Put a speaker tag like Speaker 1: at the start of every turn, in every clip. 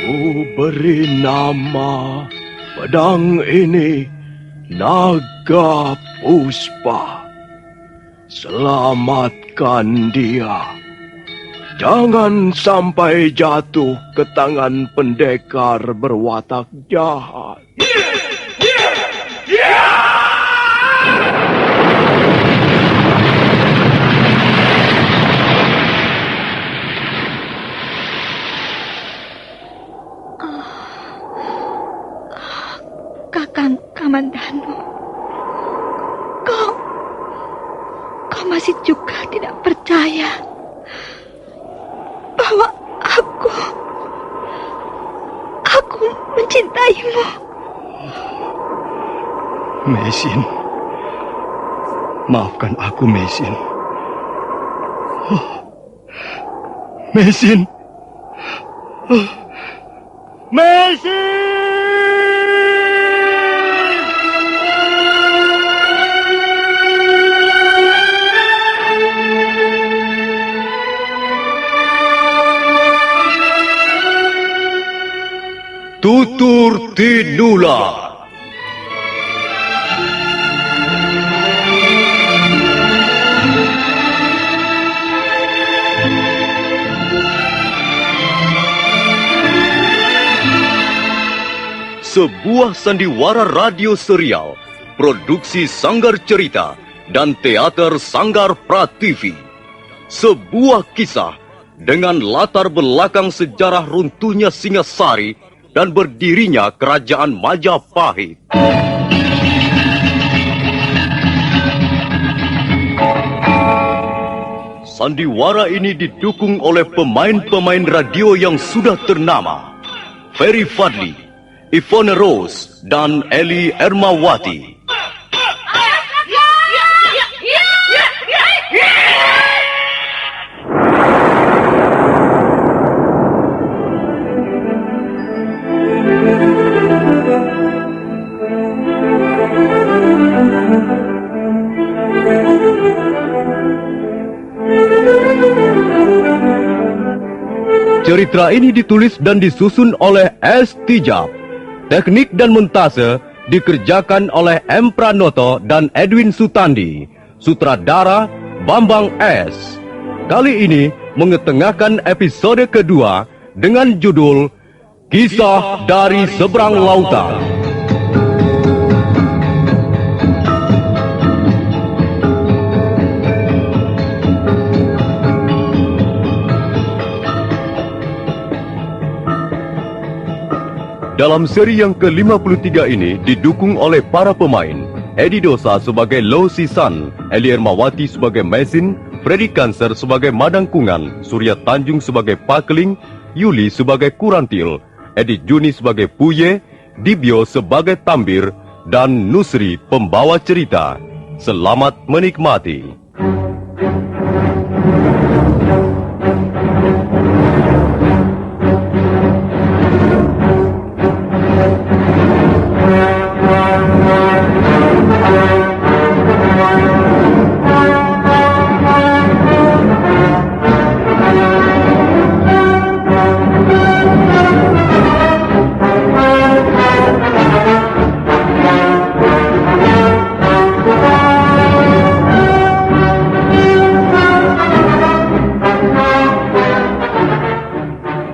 Speaker 1: Ku beri nama pedang ini Naga Puspa. Selamatkan dia. Jangan sampai jatuh ke tangan pendekar berwatak jahat.
Speaker 2: Kakang Kamandanu, kau masih juga tidak percaya bahwa aku mencintaimu.
Speaker 1: Mesin, maafkan aku, Mesin. Mesin. Mesin! Tutur Tinula. Sebuah sandiwara radio serial, produksi Sanggar Cerita dan teater Sanggar Prativi. Sebuah kisah dengan latar belakang sejarah runtuhnya Singasari dan berdirinya Kerajaan Majapahit. Sandiwara ini didukung oleh pemain-pemain radio yang sudah ternama. Ferry Fadli, Ivone Rose, dan Eli Ermawati. Cerita ini ditulis dan disusun oleh S. Tijab. Teknik dan montase dikerjakan oleh M. Pranoto dan Edwin Sutandi. Sutradara Bambang S. Kali ini mengetengahkan episode kedua dengan judul Kisah dari Seberang Lautan. Dalam seri yang ke-53 ini didukung oleh para pemain Edi Dosa sebagai Lo Sisan, Eli Ermawati sebagai Mesin, Freddy Cancer sebagai Madangkungan, Surya Tanjung sebagai Pakeling, Yuli sebagai Kurantil, Edi Juni sebagai Puye, Dibyo sebagai Tambir, dan Nusri pembawa cerita. Selamat menikmati.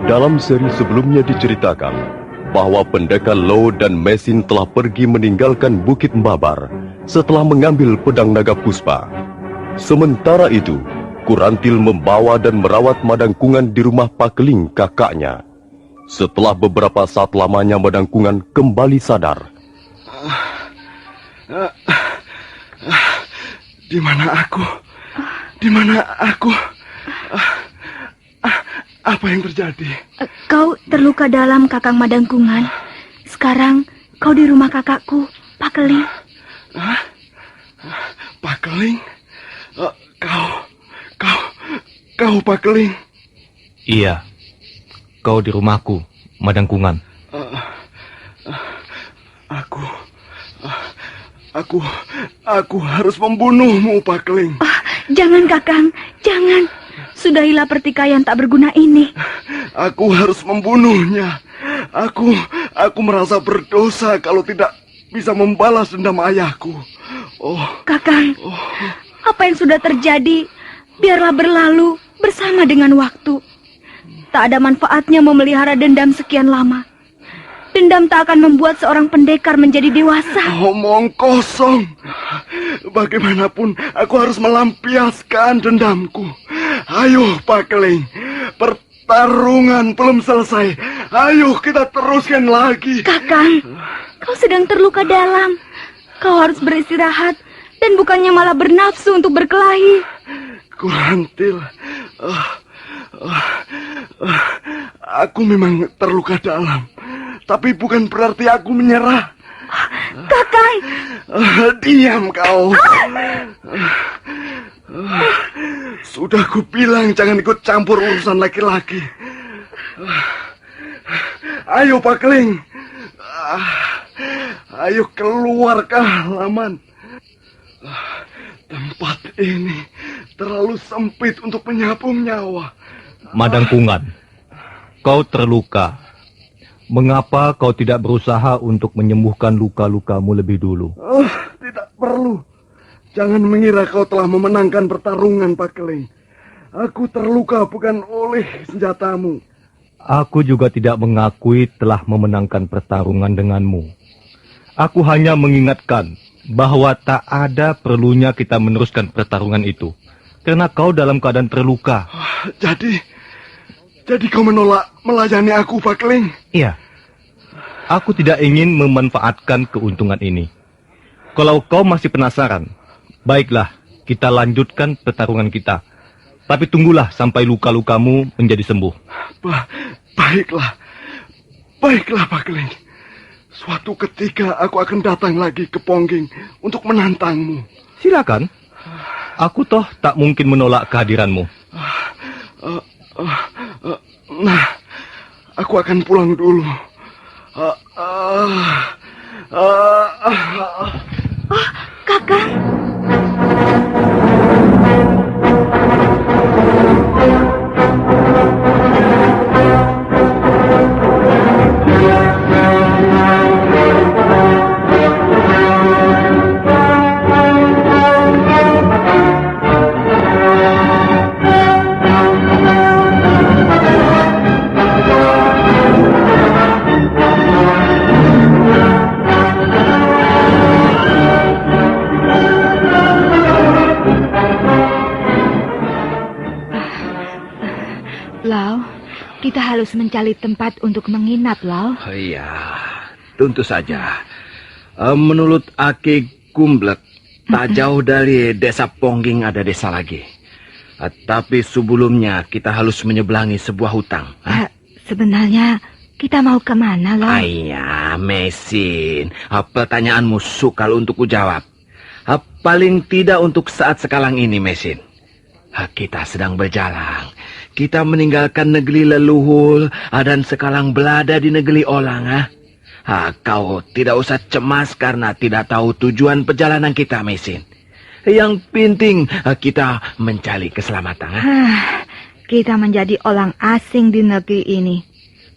Speaker 1: Dalam seri sebelumnya diceritakan bahwa pendekar Lo dan Mesin telah pergi meninggalkan Bukit Mbabar setelah mengambil pedang naga Puspa. Sementara itu, Kurantil membawa dan merawat Madangkungan di rumah Pakeling kakaknya. Setelah beberapa saat lamanya Madangkungan kembali sadar.
Speaker 3: Di mana aku? Di mana aku? Apa yang terjadi?
Speaker 2: Kau terluka dalam, Kakang Madangkungan. Sekarang kau di rumah kakakku, Pakeling.
Speaker 3: Pakeling? Kau Pakeling?
Speaker 4: Iya, kau di rumahku, Madangkungan.
Speaker 3: Aku harus membunuhmu, Pakeling.
Speaker 2: Jangan, Kakang, jangan. Sudahilah pertikaian tak berguna ini.
Speaker 3: Aku harus membunuhnya. Aku merasa berdosa kalau tidak bisa membalas dendam ayahku. Oh,
Speaker 2: Kakang, apa yang sudah terjadi, biarlah berlalu bersama dengan waktu. Tak ada manfaatnya memelihara dendam sekian lama. Dendam tak akan membuat seorang pendekar menjadi dewasa.
Speaker 3: omong kosong. Bagaimanapun aku harus melampiaskan dendamku. Ayo, Pak Keling. Pertarungan belum selesai. Ayo kita teruskan lagi.
Speaker 2: Kakang, kau sedang terluka dalam. Kau harus beristirahat dan bukannya malah bernafsu untuk berkelahi.
Speaker 3: Kurantil. Aku memang terluka dalam. Tapi bukan berarti aku menyerah.
Speaker 2: Kakang!
Speaker 3: Diam kau. Sudah kubilang jangan ikut campur urusan laki-laki. Ayo Pak Keling. Ayo keluar ke halaman. Tempat ini terlalu sempit untuk menyapung nyawa.
Speaker 4: Madang Kungan, kau terluka. Mengapa kau tidak berusaha untuk menyembuhkan luka-lukamu lebih dulu?
Speaker 3: Tidak perlu. Jangan mengira kau telah memenangkan pertarungan, Pak Keling. Aku terluka bukan oleh senjatamu.
Speaker 4: Aku juga tidak mengakui telah memenangkan pertarungan denganmu. Aku hanya mengingatkan bahwa tak ada perlunya kita meneruskan pertarungan itu. Karena kau dalam keadaan terluka.
Speaker 3: Jadi kau menolak melayani aku, Pak Keling?
Speaker 4: Iya. Aku tidak ingin memanfaatkan keuntungan ini. Kalau kau masih penasaran, baiklah, kita lanjutkan pertarungan kita. Tapi tunggulah sampai luka-lukamu menjadi sembuh.
Speaker 3: Baiklah. Baiklah, Pak Keling. Suatu ketika aku akan datang lagi ke Pongging untuk menantangmu.
Speaker 4: Silakan. Aku toh tak mungkin menolak kehadiranmu.
Speaker 3: Nah, aku akan pulang dulu.
Speaker 2: Kakang! Kita harus mencari tempat untuk menginap, Lau.
Speaker 5: Iya, tentu saja. Menurut Aki Gumblek, tak jauh dari desa Pongging ada desa lagi. Tapi sebelumnya kita harus menyeberangi sebuah hutang.
Speaker 2: Sebenarnya kita mau kemana, Lau?
Speaker 5: Iya, Mesin. Pertanyaanmu sukar untuk kujawab. Paling tidak untuk saat sekarang ini, Mesin. Kita sedang berjalan. Kita meninggalkan negeri leluhur dan sekarang berada di negeri orang. Kau tidak usah cemas karena tidak tahu tujuan perjalanan kita, Mesin. Yang penting kita mencari keselamatan.
Speaker 2: Kita menjadi orang asing di negeri ini.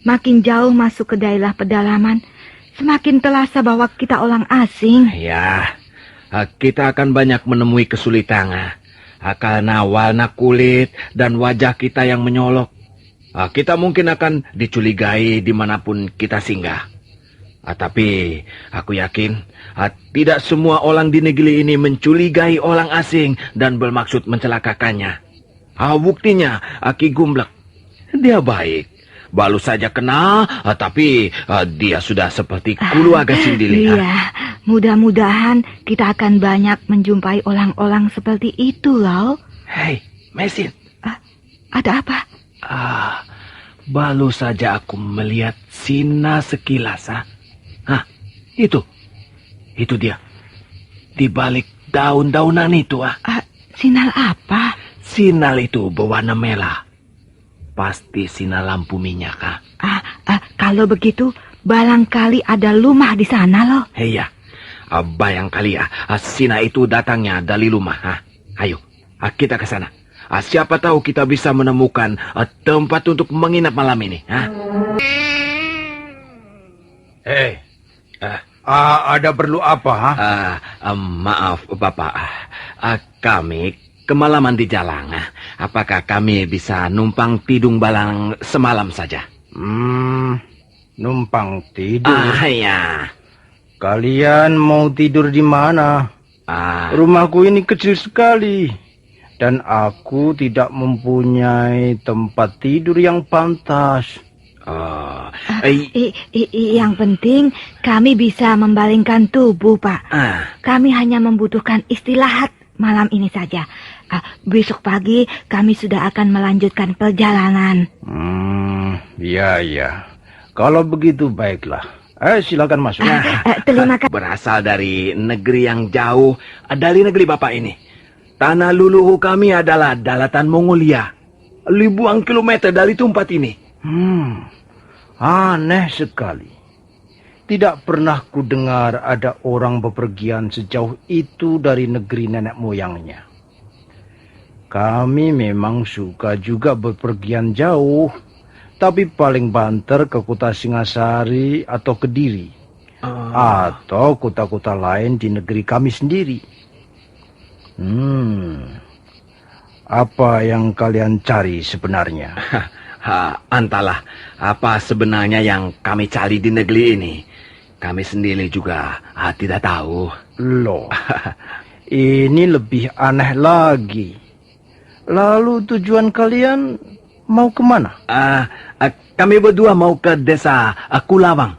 Speaker 2: Makin jauh masuk ke daerah pedalaman, semakin terasa bahwa kita orang asing.
Speaker 5: Ya, kita akan banyak menemui kesulitan. Karena warna kulit dan wajah kita yang menyolok. Kita mungkin akan dicurigai dimanapun kita singgah. Tapi aku yakin tidak semua orang di negeri ini mencurigai orang asing dan bermaksud mencelakakannya. Buktinya Aki Gumblek. Dia baik. Baru saja kenal, tapi dia sudah seperti keluarga sendiri.
Speaker 2: Iya, mudah-mudahan kita akan banyak menjumpai orang-orang seperti itu, Lau.
Speaker 5: Hei, Mesin.
Speaker 2: Ada apa?
Speaker 5: Baru saja aku melihat Sina sekilas. Itu dia. Di balik daun-daunan itu.
Speaker 2: Sinar apa?
Speaker 5: Sinar itu berwarna merah. Pasti sinar lampu minyak.
Speaker 2: Kalau begitu, barangkali ada rumah di sana, loh.
Speaker 5: Iya, barangkali sinar itu datangnya dari rumah. Ayo, kita ke sana. Siapa tahu kita bisa menemukan tempat untuk menginap malam ini. Hei,
Speaker 6: Ada perlu apa? Ha?
Speaker 5: maaf Bapak, kami kemalaman di jalan. Apakah kami bisa numpang tidung balang semalam saja?
Speaker 6: Numpang tidur.
Speaker 5: Ya.
Speaker 6: Kalian mau tidur di mana? Rumahku ini kecil sekali. Dan aku tidak mempunyai tempat tidur yang pantas.
Speaker 2: Yang penting kami bisa membalingkan tubuh, Pak. Kami hanya membutuhkan istirahat malam ini saja. Besok pagi kami sudah akan melanjutkan perjalanan.
Speaker 6: Iya. Kalau begitu baiklah. Silakan masuk.
Speaker 2: Terima kasih.
Speaker 5: Berasal dari negeri yang jauh, dari negeri Bapak ini. Tanah luluhur kami adalah daratan Mongolia. Ribuan kilometer dari tempat ini.
Speaker 6: Aneh sekali. Tidak pernah ku dengar ada orang bepergian sejauh itu dari negeri nenek moyangnya. Kami memang suka juga bepergian jauh, tapi paling banter ke kota Singasari atau Kediri, atau kota-kota lain di negeri kami sendiri. Apa yang kalian cari sebenarnya?
Speaker 5: Entahlah apa sebenarnya yang kami cari di negeri ini. Kami sendiri juga tidak tahu.
Speaker 6: Loh, ini lebih aneh lagi. Lalu tujuan kalian mau kemana?
Speaker 5: Kami berdua mau ke desa Kulawang.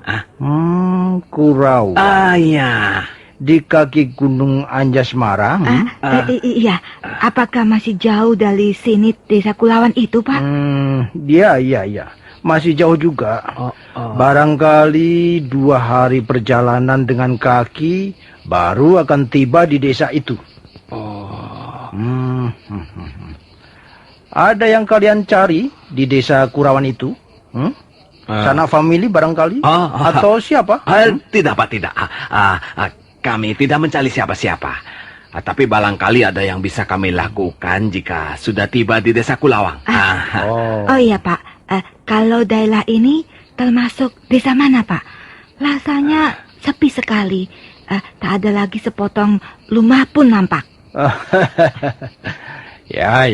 Speaker 6: Kurawang.
Speaker 5: Iya.
Speaker 6: Di kaki Gunung Anjasmara.
Speaker 2: Iya. Apakah masih jauh dari sini desa Kulawang itu, Pak?
Speaker 6: Iya. Masih jauh juga. Barangkali 2 hari perjalanan dengan kaki baru akan tiba di desa itu. Ada yang kalian cari di desa Kurawan itu? Sanak famili barangkali? Atau siapa?
Speaker 5: Tidak, Pak, tidak. Kami tidak mencari siapa-siapa. Tapi barangkali ada yang bisa kami lakukan jika sudah tiba di desa Kulawang.
Speaker 2: Oh iya, Pak. Kalau daerah ini termasuk desa mana, Pak? Rasanya sepi sekali. Tak ada lagi sepotong rumah pun nampak.
Speaker 6: Ya.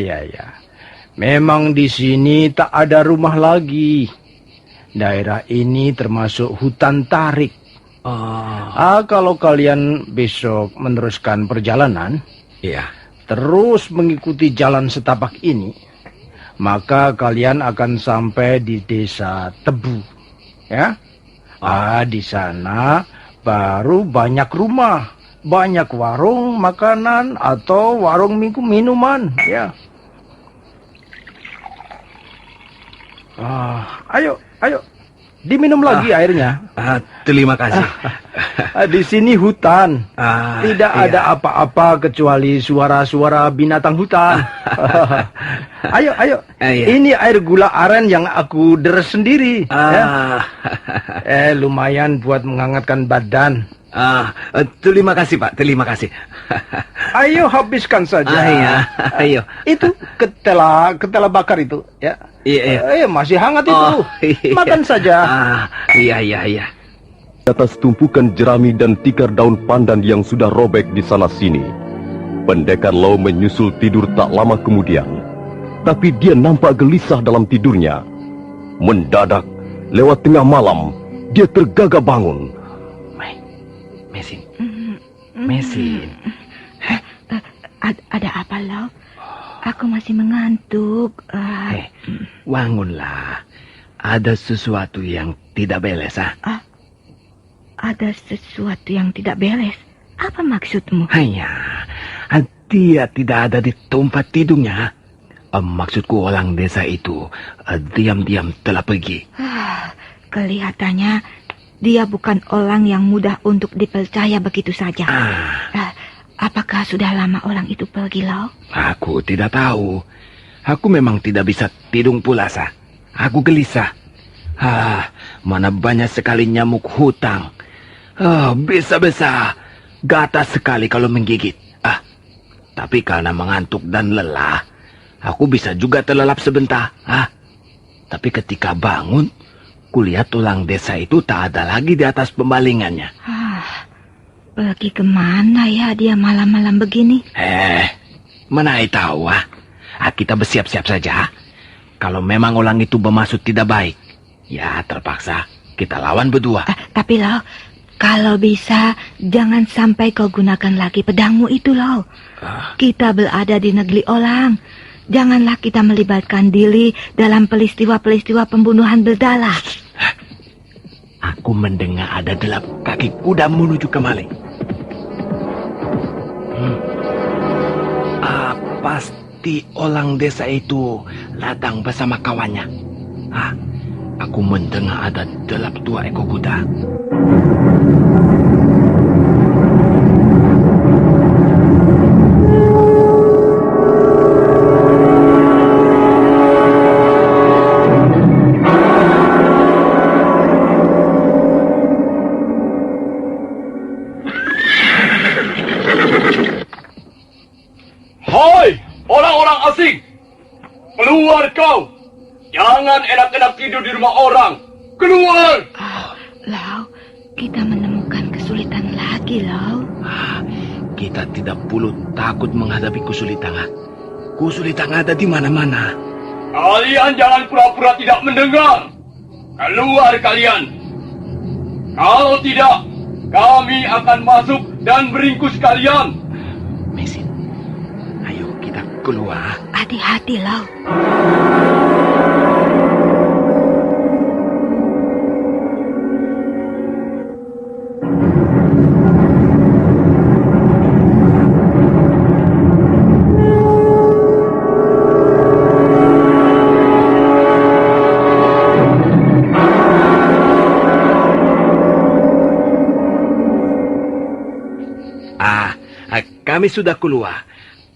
Speaker 6: Memang di sini tak ada rumah lagi. Daerah ini termasuk hutan tarik. Kalau kalian besok meneruskan perjalanan, terus mengikuti jalan setapak ini, maka kalian akan sampai di desa Tebu. Ya, di sana baru banyak rumah, banyak warung makanan atau warung minuman. Ya. Ayo, diminum lagi airnya.
Speaker 5: Terima kasih.
Speaker 6: Di sini hutan, tidak ada apa-apa kecuali suara-suara binatang hutan. Ayo. Ini air gula aren yang aku deres sendiri. Lumayan buat menghangatkan badan.
Speaker 5: Terima kasih, Pak. Terima kasih.
Speaker 6: Ayo habiskan saja.
Speaker 5: Ayo.
Speaker 6: Itu ketela bakar itu, ya.
Speaker 5: Iya.
Speaker 6: Masih hangat itu. Makan saja.
Speaker 5: Iya.
Speaker 1: Di atas tumpukan jerami dan tikar daun pandan yang sudah robek di sana sini, pendekar Lau menyusul tidur tak lama kemudian. Tapi dia nampak gelisah dalam tidurnya. Mendadak, lewat tengah malam, dia tergagap bangun.
Speaker 5: Mesin.
Speaker 2: Ada apa, Lau? Aku masih mengantuk.
Speaker 5: Bangunlah. Ada sesuatu yang tidak beres.
Speaker 2: Ada sesuatu yang tidak beres. Apa maksudmu?
Speaker 5: Dia tidak ada di tempat tidurnya. Maksudku orang desa itu diam-diam telah pergi.
Speaker 2: Kelihatannya dia bukan orang yang mudah untuk dipercaya begitu saja. Apakah sudah lama orang itu pergi, Lau?
Speaker 5: Aku tidak tahu. Aku memang tidak bisa tidur pula, Aku gelisah. Mana banyak sekali nyamuk hutang. Bisa-bisa gatas sekali kalau menggigit. Tapi karena mengantuk dan lelah, aku bisa juga terlelap sebentar. Tapi ketika bangun, lihat tulang desa itu tak ada lagi di atas pembalingannya.
Speaker 2: Pergi kemana ya dia malam-malam begini?
Speaker 5: Mana tahu kita bersiap-siap saja. Kalau memang orang itu bermaksud tidak baik, ya terpaksa kita lawan berdua.
Speaker 2: Tapi Lau, kalau bisa jangan sampai kau gunakan lagi pedangmu itu Lau. Kita berada di negeri orang. Janganlah kita melibatkan diri dalam peristiwa-peristiwa pembunuhan berdarah.
Speaker 5: Aku mendengar ada delap kaki kuda menuju kemari. Pasti orang desa itu datang bersama kawannya. Aku mendengar ada delap 2 ekor kuda.
Speaker 1: Hai, orang-orang asing! Keluar kau! Jangan enak-enak tidur di rumah orang! Keluar!
Speaker 2: Lau, kita menemukan kesulitan lagi Lau.
Speaker 5: Kita tidak perlu takut menghadapi kesulitan. Kesulitan ada di mana-mana.
Speaker 1: Kalian jangan pura-pura tidak mendengar! Keluar kalian! Kalau tidak, kami akan masuk dan meringkus kalian!
Speaker 5: Mesin, ayo kita keluar.
Speaker 2: Hati-hati Lau.
Speaker 5: Kami sudah keluar.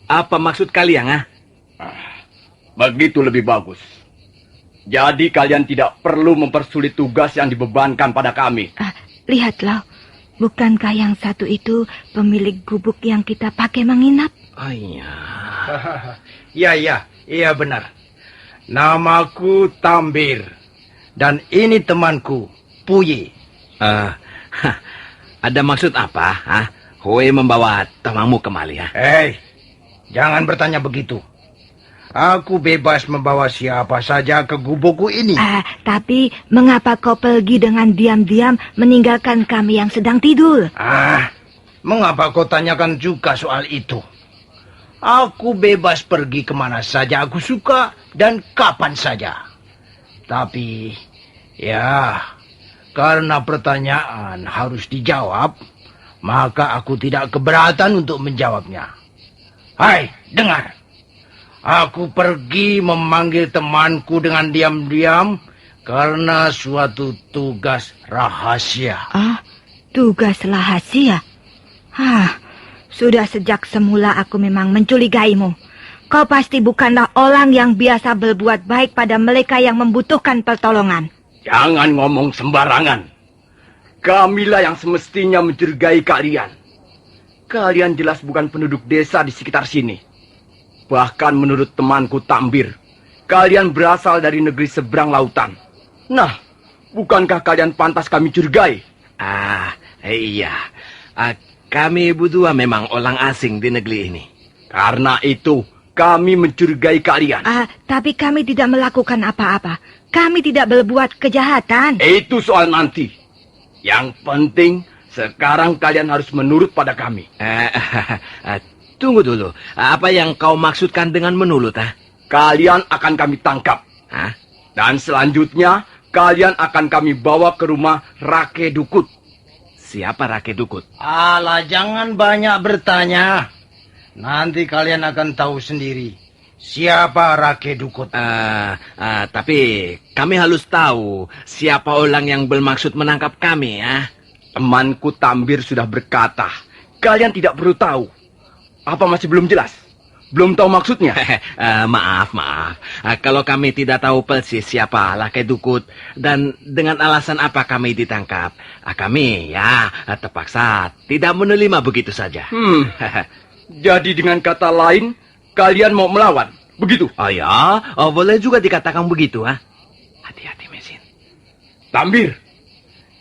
Speaker 5: Apa maksud kalian,
Speaker 1: Begitu lebih bagus. Jadi kalian tidak perlu mempersulit tugas yang dibebankan pada kami.
Speaker 2: Lihat Lau, bukankah yang satu itu pemilik gubuk yang kita pakai menginap?
Speaker 6: Iya benar. Namaku Tambir. Dan ini temanku, Puyi.
Speaker 5: Ada maksud apa? Hoe membawa temanmu kemari,
Speaker 6: Jangan bertanya begitu. Aku bebas membawa siapa saja ke gubukku ini.
Speaker 2: Tapi mengapa kau pergi dengan diam-diam meninggalkan kami yang sedang tidur?
Speaker 6: Mengapa kau tanyakan juga soal itu? Aku bebas pergi kemana saja aku suka dan kapan saja. Tapi, ya, karena pertanyaan harus dijawab, maka aku tidak keberatan untuk menjawabnya. Hai, dengar. Aku pergi memanggil temanku dengan diam-diam karena suatu tugas rahasia.
Speaker 2: Tugas rahasia? Sudah sejak semula aku memang mencurigaimu. Kau pasti bukanlah orang yang biasa berbuat baik pada mereka yang membutuhkan pertolongan.
Speaker 1: Jangan ngomong sembarangan. Kamilah yang semestinya mencurigai kalian. Kalian jelas bukan penduduk desa di sekitar sini. Bahkan menurut temanku Tambir, kalian berasal dari negeri seberang lautan. Nah, bukankah kalian pantas kami curigai?
Speaker 5: Iya. Kami berdua memang orang asing di negeri ini.
Speaker 1: Karena itu, kami mencurigai kalian.
Speaker 2: Tapi kami tidak melakukan apa-apa. Kami tidak berbuat kejahatan.
Speaker 1: Itu soal nanti. Yang penting, sekarang kalian harus menurut pada kami.
Speaker 5: Tunggu dulu. Apa yang kau maksudkan dengan menurut?
Speaker 1: Kalian akan kami tangkap. Dan selanjutnya, kalian akan kami bawa ke rumah Rake Dukut.
Speaker 5: Siapa Rake Dukut?
Speaker 6: Alah, jangan banyak bertanya. Nanti kalian akan tahu sendiri. Siapa Rake Dukut?
Speaker 5: Tapi kami harus tahu siapa orang yang bermaksud menangkap kami,
Speaker 1: Temanku Tambir sudah berkata, kalian tidak perlu tahu. Apa masih belum jelas? Belum tahu maksudnya?
Speaker 5: Maaf. Kalau kami tidak tahu persis siapa Rake Dukut dan dengan alasan apa kami ditangkap, kami terpaksa tidak menerima begitu saja.
Speaker 1: Jadi dengan kata lain, kalian mau melawan, begitu?
Speaker 5: Boleh juga dikatakan begitu, Hati-hati, Mesin.
Speaker 3: Tambir,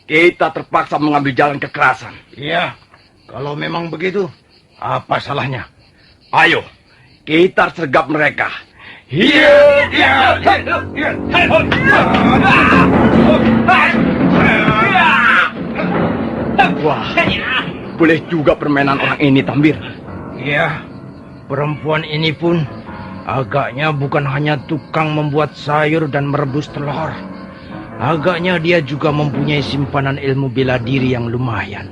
Speaker 3: kita terpaksa mengambil jalan kekerasan.
Speaker 6: Iya, kalau memang begitu, apa salahnya?
Speaker 3: Ayo, kita sergap mereka. Wah, boleh juga permainan orang ini, Tambir.
Speaker 6: Iya, perempuan ini pun agaknya bukan hanya tukang membuat sayur dan merebus telur. Agaknya dia juga mempunyai simpanan ilmu bela diri yang lumayan.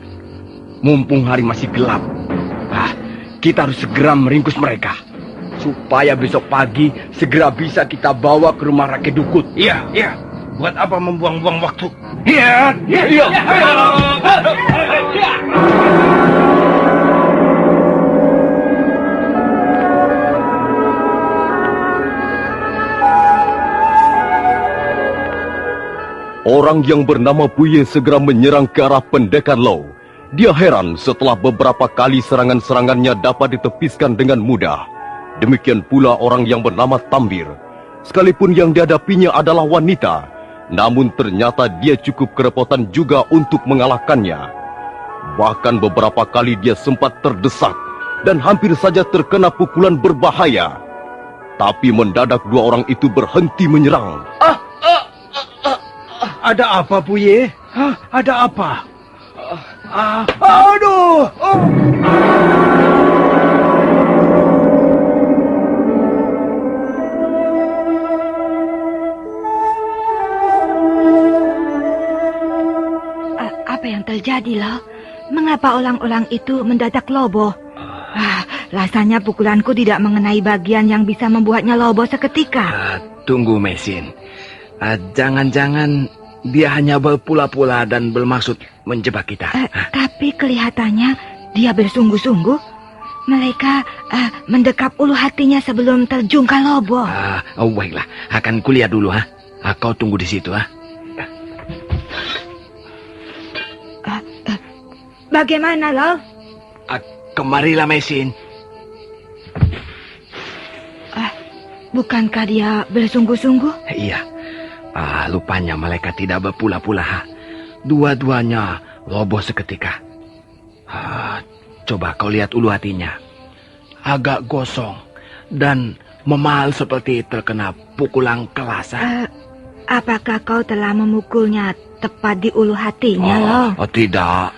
Speaker 3: Mumpung hari masih gelap, kita harus segera meringkus mereka. Supaya besok pagi segera bisa kita bawa ke rumah Rake Dukut.
Speaker 6: Iya, iya. Buat apa membuang-buang waktu?
Speaker 3: Iya.
Speaker 1: Orang yang bernama Puye segera menyerang ke arah pendekar Low. Dia heran setelah beberapa kali serangan-serangannya dapat ditepiskan dengan mudah. Demikian pula orang yang bernama Tambir. Sekalipun yang dihadapinya adalah wanita, namun ternyata dia cukup kerepotan juga untuk mengalahkannya. Bahkan beberapa kali dia sempat terdesak dan hampir saja terkena pukulan berbahaya. Tapi mendadak dua orang itu berhenti menyerang.
Speaker 6: Ada apa, Puye? Hah? Ada apa? Aduh!
Speaker 2: Apa yang terjadi, Lo? Mengapa orang-orang itu mendadak loboh? Rasanya pukulanku tidak mengenai bagian yang bisa membuatnya loboh seketika.
Speaker 5: Tunggu, Mesin. Jangan-jangan dia hanya berpula-pula dan bermaksud menjebak kita.
Speaker 2: Tapi kelihatannya dia bersungguh-sungguh. Mereka mendekap ulu hatinya sebelum terjun ke loboh.
Speaker 5: Baiklah, akan kulihat dulu. Kau tunggu di situ.
Speaker 2: Bagaimana, Lo?
Speaker 5: Kemarilah, Mesin.
Speaker 2: Bukankah dia bersungguh-sungguh?
Speaker 5: Iya. Lupanya mereka tidak berpula-pula. Dua-duanya roboh seketika. Coba kau lihat ulu hatinya. Agak gosong dan memal seperti terkena pukulan kelas.
Speaker 2: Apakah kau telah memukulnya tepat di ulu hatinya, Lo?
Speaker 5: Tidak.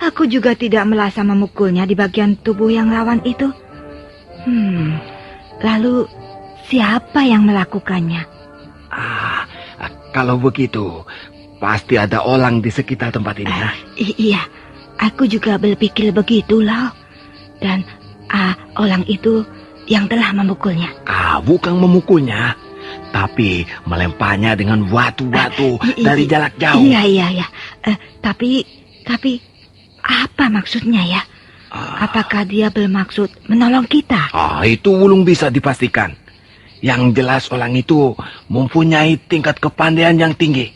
Speaker 2: Aku juga tidak merasa memukulnya di bagian tubuh yang rawan itu. Lalu siapa yang melakukannya?
Speaker 5: Kalau begitu, pasti ada orang di sekitar tempat ini.
Speaker 2: Iya, aku juga berpikir begitu, Lo. Dan orang itu yang telah memukulnya.
Speaker 5: Bukan memukulnya, tapi melemparnya dengan batu-batu dari jarak jauh.
Speaker 2: Iya. Tapi apa maksudnya ya? Apakah dia bermaksud menolong kita?
Speaker 5: Itu belum bisa dipastikan. Yang jelas orang itu mempunyai tingkat kepandaian yang tinggi.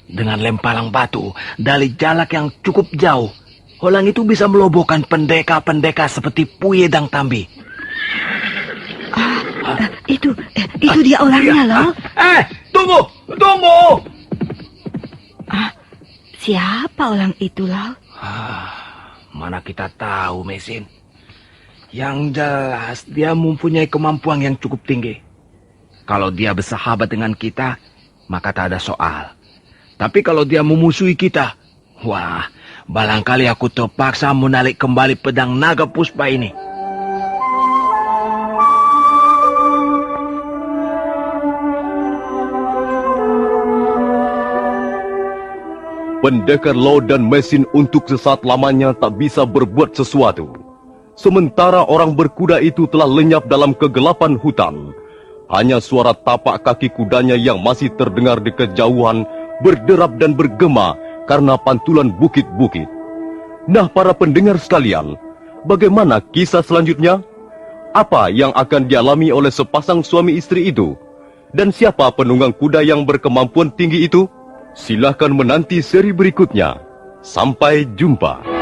Speaker 5: Dengan lemparan batu dari jarak yang cukup jauh, orang itu bisa melobohkan pendekar-pendekar seperti Puye dan Tambi.
Speaker 2: Itu dia orangnya, Lo.
Speaker 5: Tunggu!
Speaker 2: Siapa orang itu, Lo?
Speaker 5: Mana kita tahu, Mesin. Yang jelas dia mempunyai kemampuan yang cukup tinggi. Kalau dia bersahabat dengan kita, maka tak ada soal. Tapi kalau dia memusuhi kita, barangkali aku terpaksa menarik kembali pedang naga puspa ini.
Speaker 1: Pendekar Lo dan Mesin untuk sesaat lamanya tak bisa berbuat sesuatu. Sementara orang berkuda itu telah lenyap dalam kegelapan hutan. Hanya suara tapak kaki kudanya yang masih terdengar di kejauhan berderap dan bergema karena pantulan bukit-bukit. Nah, para pendengar sekalian, bagaimana kisah selanjutnya? Apa yang akan dialami oleh sepasang suami istri itu? Dan siapa penunggang kuda yang berkemampuan tinggi itu? Silakan menanti seri berikutnya. Sampai jumpa.